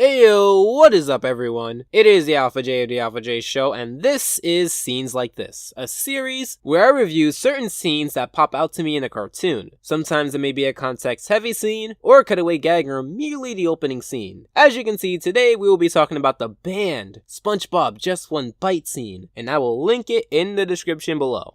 Heyo, what is up everyone? It is the Alpha J of the Alpha J Show, and this is Scenes Like This, a series where I review certain scenes that pop out to me in a cartoon. Sometimes it may be a context-heavy scene, or a cutaway gag, or merely the opening scene. As you can see, today we will be talking about the banned Spongebob Just One Bite scene, and I will link it in the description below.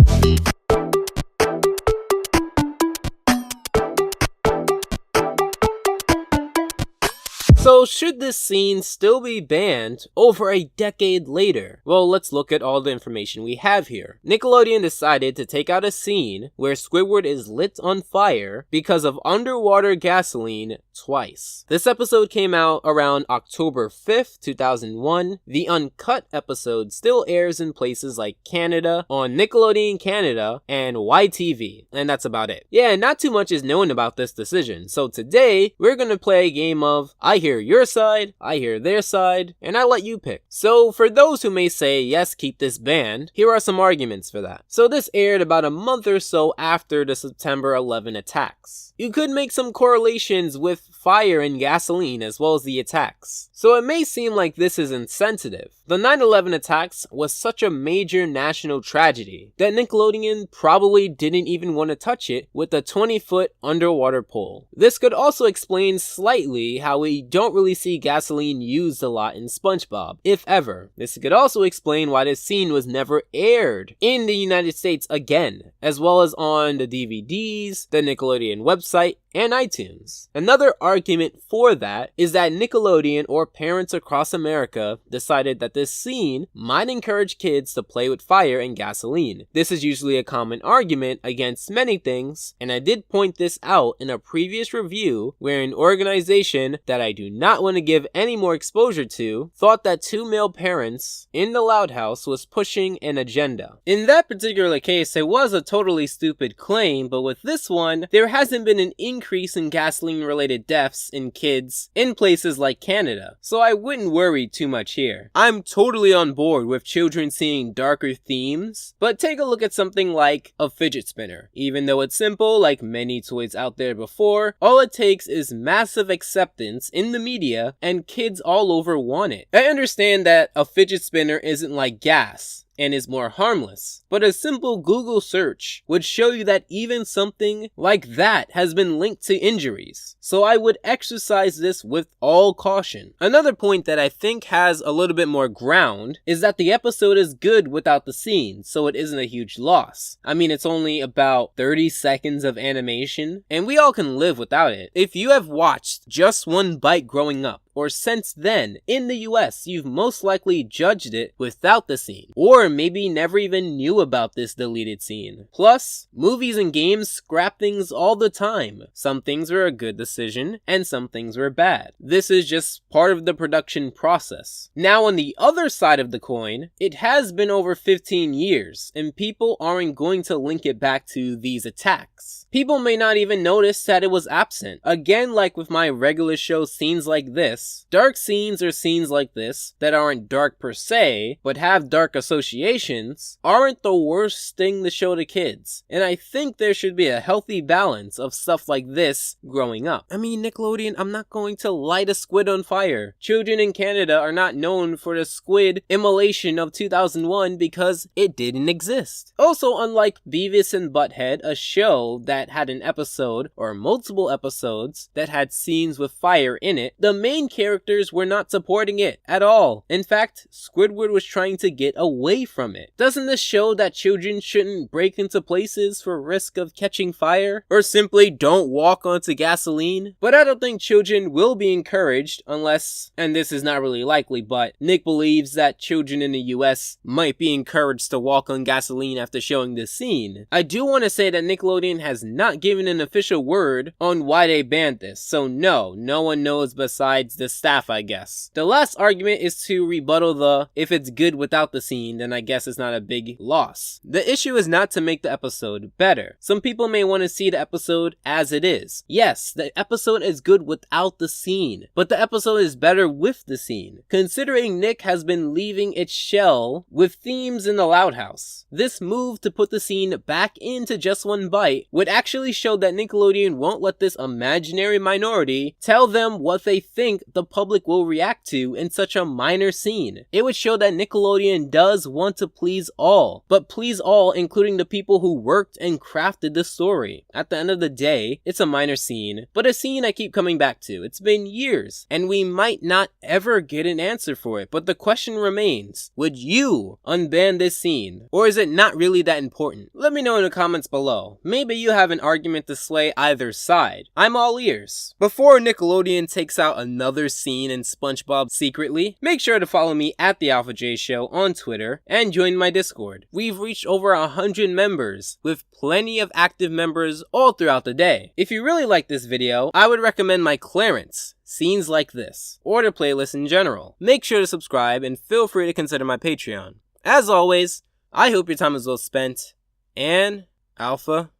So should this scene still be banned over a decade later? Well, let's look at all the information we have here. Nickelodeon decided to take out a scene where Squidward is lit on fire because of underwater gasoline twice. This episode came out around October 5th, 2001. The uncut episode still airs in places like Canada on Nickelodeon Canada and YTV, and that's about it. Yeah, not too much is known about this decision. So today, we're gonna play a game of I hear your side, I hear their side, and I let you pick. So for those who may say, yes, keep this banned, here are some arguments for that. So this aired about a month or so after the September 11 attacks. You could make some correlations with fire and gasoline as well as the attacks. So it may seem like this is insensitive. The 9/11 attacks was such a major national tragedy that Nickelodeon probably didn't even want to touch it with a 20-foot underwater pole. This could also explain slightly how we don't really see gasoline used a lot in SpongeBob, if ever. This could also explain why this scene was never aired in the United States again, as well as on the DVDs, the Nickelodeon website, and iTunes. Another argument for that is that Nickelodeon or parents across America decided that this scene might encourage kids to play with fire and gasoline. This is usually a common argument against many things, and I did point this out in a previous review where an organization that I do not want to give any more exposure to thought that two male parents in the Loud House was pushing an agenda. In that particular case, it was a totally stupid claim, but with this one, there hasn't been an increase in gasoline-related deaths in kids in places like Canada, so I wouldn't worry too much here. I'm totally on board with children seeing darker themes, but take a look at something like a fidget spinner. Even though it's simple, like many toys out there before, all it takes is massive acceptance in the media and kids all over want it. I understand that a fidget spinner isn't like gas and is more harmless, but a simple Google search would show you that even something like that has been linked to injuries. So I would exercise this with all caution. Another point that I think has a little bit more ground is that the episode is good without the scene, so it isn't a huge loss. I mean, it's only about 30 seconds of animation, and we all can live without it. If you have watched Just One Bite growing up, or since then, in the US, you've most likely judged it without the scene, or maybe never even knew about this deleted scene. Plus, movies and games scrap things all the time. Some things were a good decision, and some things were bad. This is just part of the production process. Now on the other side of the coin, it has been over 15 years, and people aren't going to link it back to these attacks. People may not even notice that it was absent. Again, like with my regular show Scenes Like This, dark scenes or scenes like this that aren't dark per se, but have dark associations, aren't the worst thing to show to kids. And I think there should be a healthy balance of stuff like this growing up. I mean, Nickelodeon, I'm not going to light a squid on fire. Children in Canada are not known for the squid immolation of 2001 because it didn't exist. Also, unlike Beavis and Butthead, a show that had an episode or multiple episodes that had scenes with fire in it, the main characters were not supporting it at all. In fact, Squidward was trying to get away from it. Doesn't this show that children shouldn't break into places for risk of catching fire? Or simply don't walk onto gasoline? But I don't think children will be encouraged unless, and this is not really likely, but Nick believes that children in the US might be encouraged to walk on gasoline after showing this scene. I do want to say that Nickelodeon has not given an official word on why they banned this, so no one knows besides the staff, I guess. The last argument is to rebuttal the, if it's good without the scene, then I guess it's not a big loss. The issue is not to make the episode better. Some people may want to see the episode as it is. Yes, the episode is good without the scene, but the episode is better with the scene, considering Nick has been leaving its shell with themes in the Loud House. This move to put the scene back into Just One Bite would actually show that Nickelodeon won't let this imaginary minority tell them what they think the public will react to in such a minor scene. It would show that Nickelodeon does want to please all, but please all including the people who worked and crafted the story. At the end of the day, it's a minor scene, but a scene I keep coming back to. It's been years, and we might not ever get an answer for it, but the question remains, would you unban this scene? Or is it not really that important? Let me know in the comments below. Maybe you have an argument to sway either side. I'm all ears. Before Nickelodeon takes out another scene in SpongeBob secretly, make sure to follow me at the Alpha J Show on Twitter and join my Discord. We've reached over 100 members, with plenty of active members all throughout the day. If you really like this video, I would recommend my Clarence, Scenes Like This, or the playlist in general. Make sure to subscribe and feel free to consider my Patreon. As always, I hope your time is well spent, and Alpha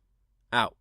out.